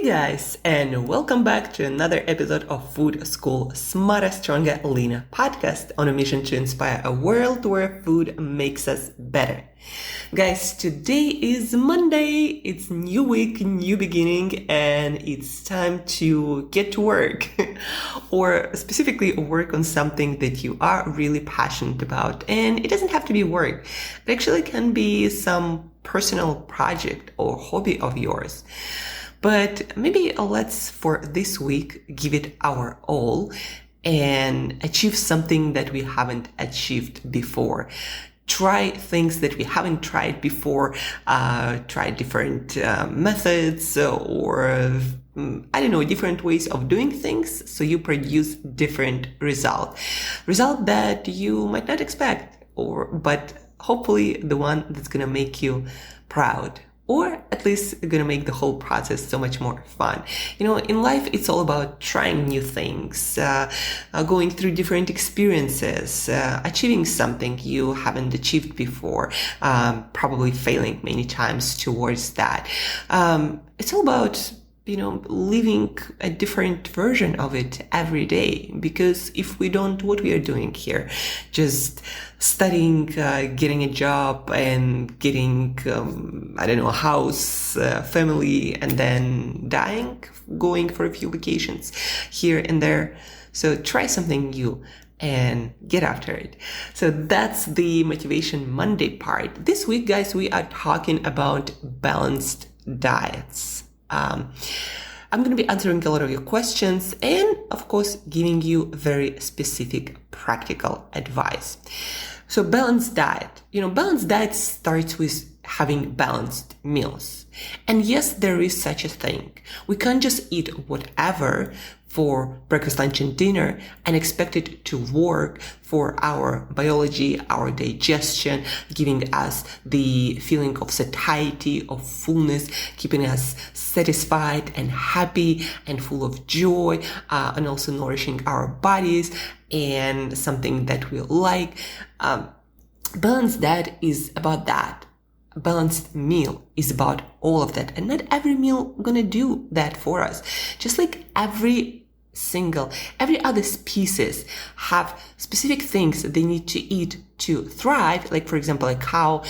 Hey guys, and welcome back to another episode of Food School Smarter, Stronger, Leaner podcast on a mission to inspire a world where food makes us better. Guys, today is Monday, it's new week, new beginning, and it's time to get to work or specifically work on something that you are really passionate about. And it doesn't have to be work. It actually can be some personal project or hobby of yours. But maybe let's, for this week, give it our all and achieve something that we haven't achieved before. Try things that we haven't tried before, try different methods or different ways of doing things, so you produce different result that you might not expect, but hopefully the one that's gonna make you proud, or at least gonna make the whole process so much more fun. In life, it's all about trying new things, going through different experiences, achieving something you haven't achieved before, probably failing many times towards that. It's all about living a different version of it every day. Because if we don't, what we are doing here, just studying, getting a job and getting, a house, family, and then dying, going for a few vacations here and there. So try something new and get after it. So that's the Motivation Monday part. This week, guys, we are talking about balanced diets. I'm going to be answering a lot of your questions and, of course, giving you very specific practical advice. So balanced diet. Balanced diet starts with having balanced meals. And yes, there is such a thing. We can't just eat whatever for breakfast, lunch, and dinner and expect it to work for our biology, our digestion, giving us the feeling of satiety, of fullness, keeping us satisfied and happy and full of joy, and also nourishing our bodies and something that we like. Balanced diet is about that. A balanced meal is about all of that. And not every meal gonna do that for us. Just like every other species have specific things that they need to eat to thrive. Like, for example, a cow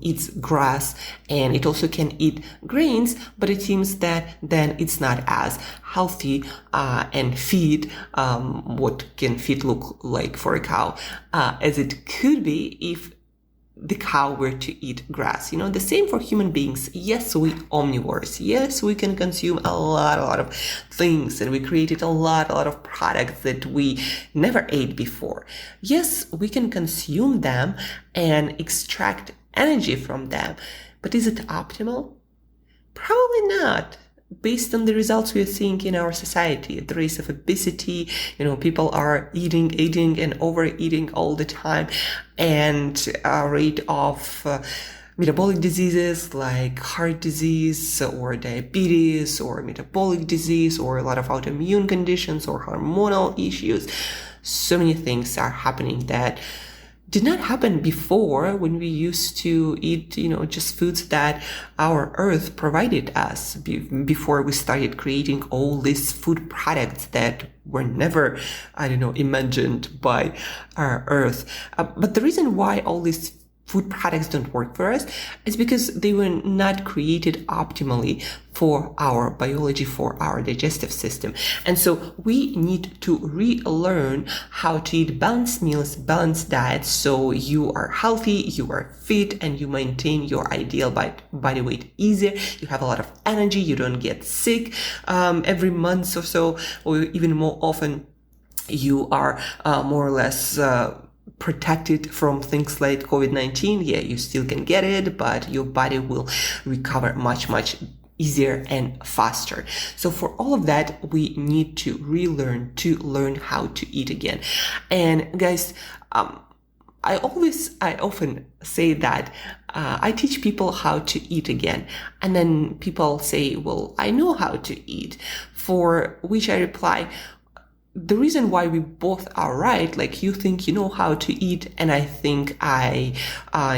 eats grass and it also can eat grains, but it seems that then it's not as healthy and feed, what can feed look like for a cow, as it could be if the cow were to eat grass. The same for human beings. Yes, we omnivores. Yes, we can consume a lot of things, and we created a lot of products that we never ate before. Yes, we can consume them and extract energy from them, but is it optimal? Probably not. Based on the results we are seeing in our society, the rise of obesity, people are eating and overeating all the time, and a rate of metabolic diseases like heart disease or diabetes or metabolic disease or a lot of autoimmune conditions or hormonal issues. So many things are happening that did not happen before, when we used to eat, just foods that our earth provided us before we started creating all these food products that were never, imagined by our earth. But the reason why all these food products don't work for us is because they were not created optimally for our biology, for our digestive system. And so we need to relearn how to eat balanced meals, balanced diets, so you are healthy, you are fit, and you maintain your ideal body weight easier. You have a lot of energy, you don't get sick every month or so, or even more often. You are more or less protected from things like COVID-19. Yeah, you still can get it, but your body will recover much easier and faster. So for all of that, we need to learn how to eat again. And guys, I often say that I teach people how to eat again. And then people say, well, I know how to eat. For which I reply, the reason why we both are right, like you think you know how to eat and I think I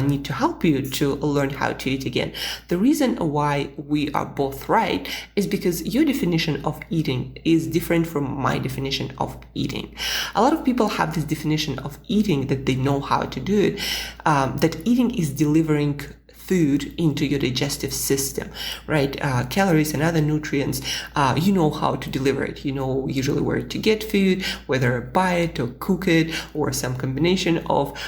need to help you to learn how to eat again. The reason why we are both right is because your definition of eating is different from my definition of eating. A lot of people have this definition of eating that they know how to do it, that eating is delivering food into your digestive system, right? Calories and other nutrients, you know how to deliver it. You know usually where to get food, whether buy it or cook it or some combination of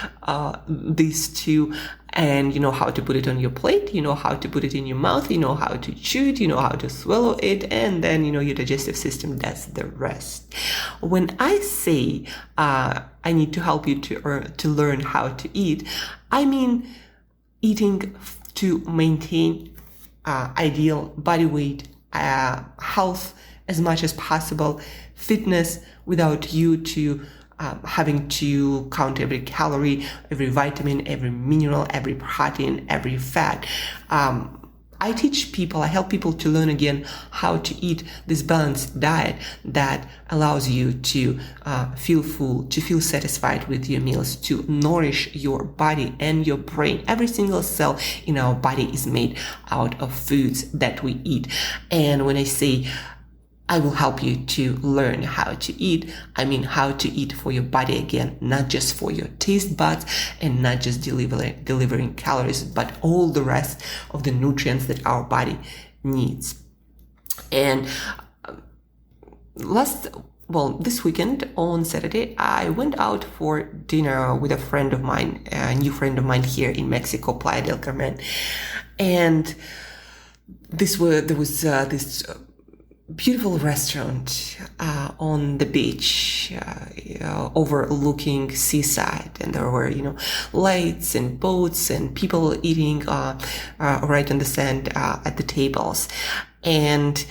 these two. And you know how to put it on your plate, you know how to put it in your mouth, you know how to chew it, you know how to swallow it, and then you know your digestive system does the rest. When I say I need to help you to learn how to eat, I mean eating to maintain ideal body weight, health as much as possible, fitness without you to having to count every calorie, every vitamin, every mineral, every protein, every fat. I help people to learn again how to eat this balanced diet that allows you to feel full, to feel satisfied with your meals, to nourish your body and your brain. Every single cell in our body is made out of foods that we eat. And when I say I will help you to learn how to eat, I mean how to eat for your body again, not just for your taste buds and not just delivering calories, but all the rest of the nutrients that our body needs. And this weekend on Saturday, I went out for dinner with a friend of mine, a new friend of mine here in Mexico, Playa del Carmen. And there was this beautiful restaurant on the beach overlooking seaside, and there were lights and boats and people eating right on the sand at the tables. And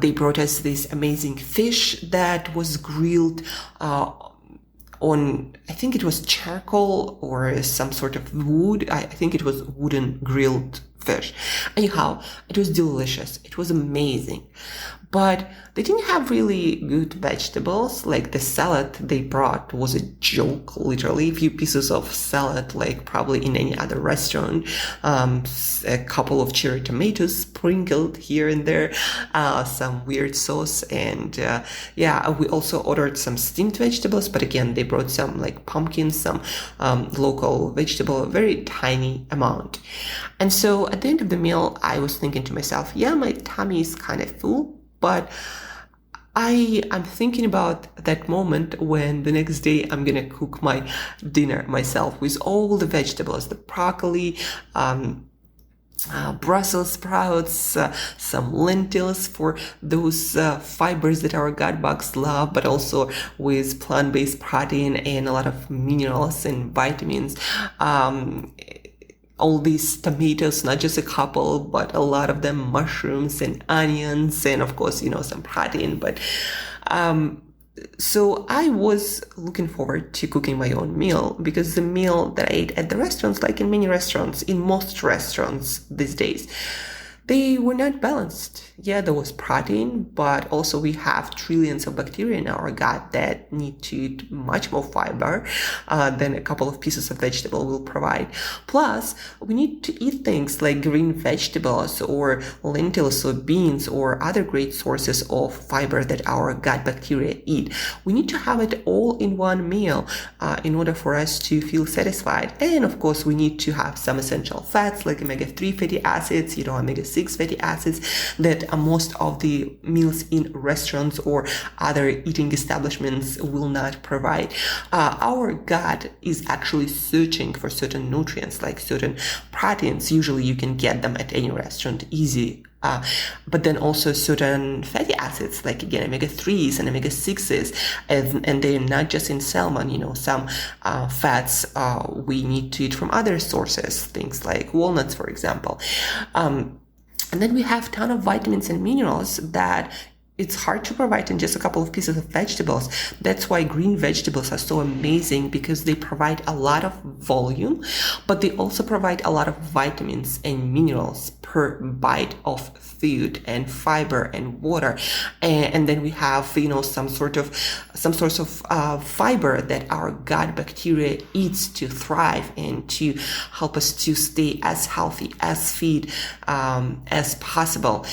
they brought us this amazing fish that was grilled on, I think it was charcoal or some sort of wood. I think it was wooden grilled fish. Anyhow, it was delicious. It was amazing. But they didn't have really good vegetables. Like the salad they brought was a joke, literally. A few pieces of salad, like probably in any other restaurant. A couple of cherry tomatoes sprinkled here and there. Some weird sauce. And we also ordered some steamed vegetables. But again, they brought some like pumpkins, some local vegetable, a very tiny amount. And so at the end of the meal, I was thinking to myself, my tummy is kind of full. But I'm thinking about that moment when the next day I'm going to cook my dinner myself with all the vegetables, the broccoli, Brussels sprouts, some lentils for those fibers that our gut bugs love, but also with plant-based protein and a lot of minerals and vitamins. All these tomatoes, not just a couple, but a lot of them, mushrooms and onions, and of course, some protein. But so I was looking forward to cooking my own meal, because the meal that I ate at the restaurants, like in many restaurants, in most restaurants these days, they were not balanced. Yeah, there was protein, but also we have trillions of bacteria in our gut that need to eat much more fiber than a couple of pieces of vegetable will provide. Plus, we need to eat things like green vegetables or lentils or beans or other great sources of fiber that our gut bacteria eat. We need to have it all in one meal in order for us to feel satisfied. And of course, we need to have some essential fats like omega-3 fatty acids, omega-6 fatty acids that most of the meals in restaurants or other eating establishments will not provide. Our gut is actually searching for certain nutrients, like certain proteins. Usually you can get them at any restaurant easy. But then also certain fatty acids, like again, omega-3s and omega-6s, and they're not just in salmon, some fats we need to eat from other sources, things like walnuts, for example. And then we have a ton of vitamins and minerals that it's hard to provide in just a couple of pieces of vegetables. That's why green vegetables are so amazing, because they provide a lot of volume, but they also provide a lot of vitamins and minerals per bite of food, and fiber and water. And then we have, some source of fiber that our gut bacteria eats to thrive and to help us to stay as healthy, as fit as possible.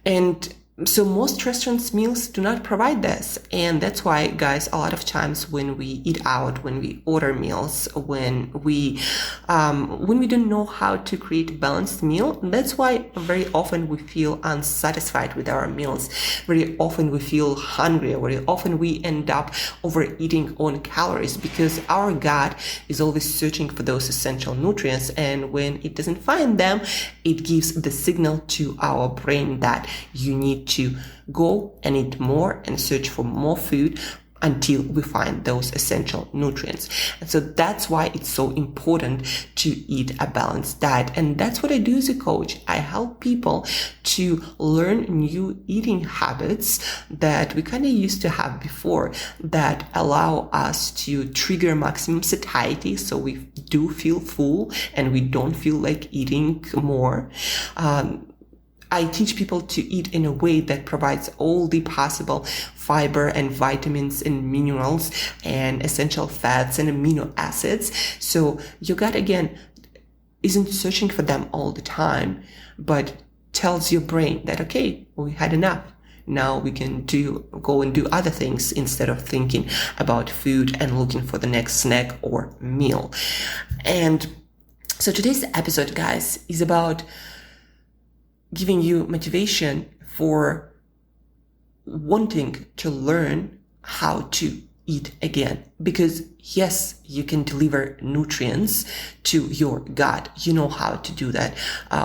And so most restaurants' meals do not provide this. And that's why, guys, a lot of times when we eat out, when we order meals, when we don't know how to create a balanced meal, that's why very often we feel unsatisfied with our meals. Very often we feel hungry. Very often we end up overeating on calories, because our gut is always searching for those essential nutrients. And when it doesn't find them, it gives the signal to our brain that you need to go and eat more and search for more food until we find those essential nutrients. And so that's why it's so important to eat a balanced diet. And that's what I do as a coach. I help people to learn new eating habits that we kind of used to have before, that allow us to trigger maximum satiety, so we do feel full and we don't feel like eating more. I teach people to eat in a way that provides all the possible fiber and vitamins and minerals and essential fats and amino acids. So your gut, again, isn't searching for them all the time, but tells your brain that, okay, we had enough. Now we can go and do other things instead of thinking about food and looking for the next snack or meal. And so today's episode, guys, is about giving you motivation for wanting to learn how to eat again. Because yes, you can deliver nutrients to your gut. You know how to do that.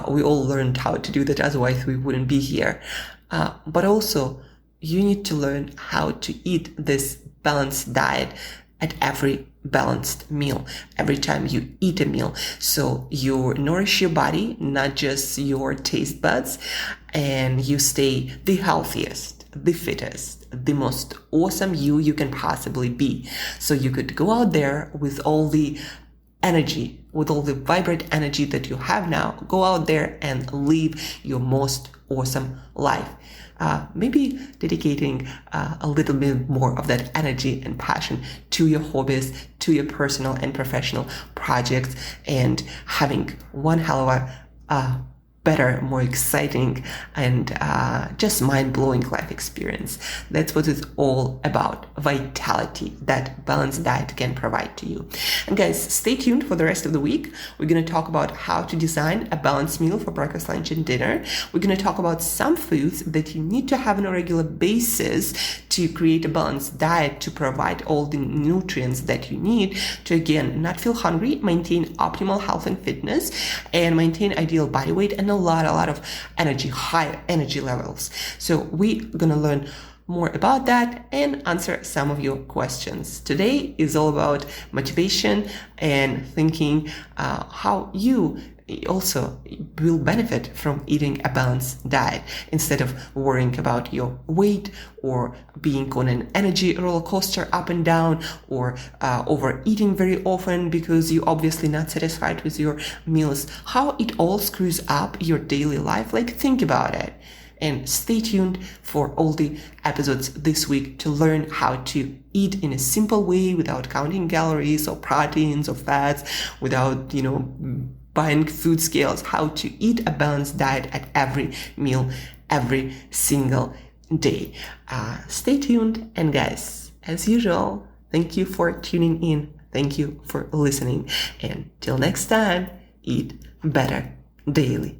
We all learned how to do that, otherwise we wouldn't be here. But also, you need to learn how to eat this balanced diet at every balanced meal, every time you eat a meal. So you nourish your body, not just your taste buds, and you stay the healthiest, the fittest, the most awesome you can possibly be. So you could go out there with all the energy, with all the vibrant energy that you have now, go out there and live your most awesome life. Maybe dedicating a little bit more of that energy and passion to your hobbies, to your personal and professional projects, and having one hell of a better, more exciting, and just mind-blowing life experience. That's what it's all about. Vitality that balanced diet can provide to you. And guys, stay tuned for the rest of the week. We're going to talk about how to design a balanced meal for breakfast, lunch, and dinner. We're going to talk about some foods that you need to have on a regular basis to create a balanced diet, to provide all the nutrients that you need to, again, not feel hungry, maintain optimal health and fitness, and maintain ideal body weight and a lot of energy, high energy levels. So we're gonna learn more about that and answer some of your questions. Today is all about motivation and thinking how you also will benefit from eating a balanced diet instead of worrying about your weight or being on an energy roller coaster up and down, or overeating very often because you're obviously not satisfied with your meals. How it all screws up your daily life. Like, think about it. And stay tuned for all the episodes this week to learn how to eat in a simple way without counting calories or proteins or fats, without, buying food scales, how to eat a balanced diet at every meal, every single day. Stay tuned. And guys, as usual, thank you for tuning in. Thank you for listening. And till next time, eat better daily.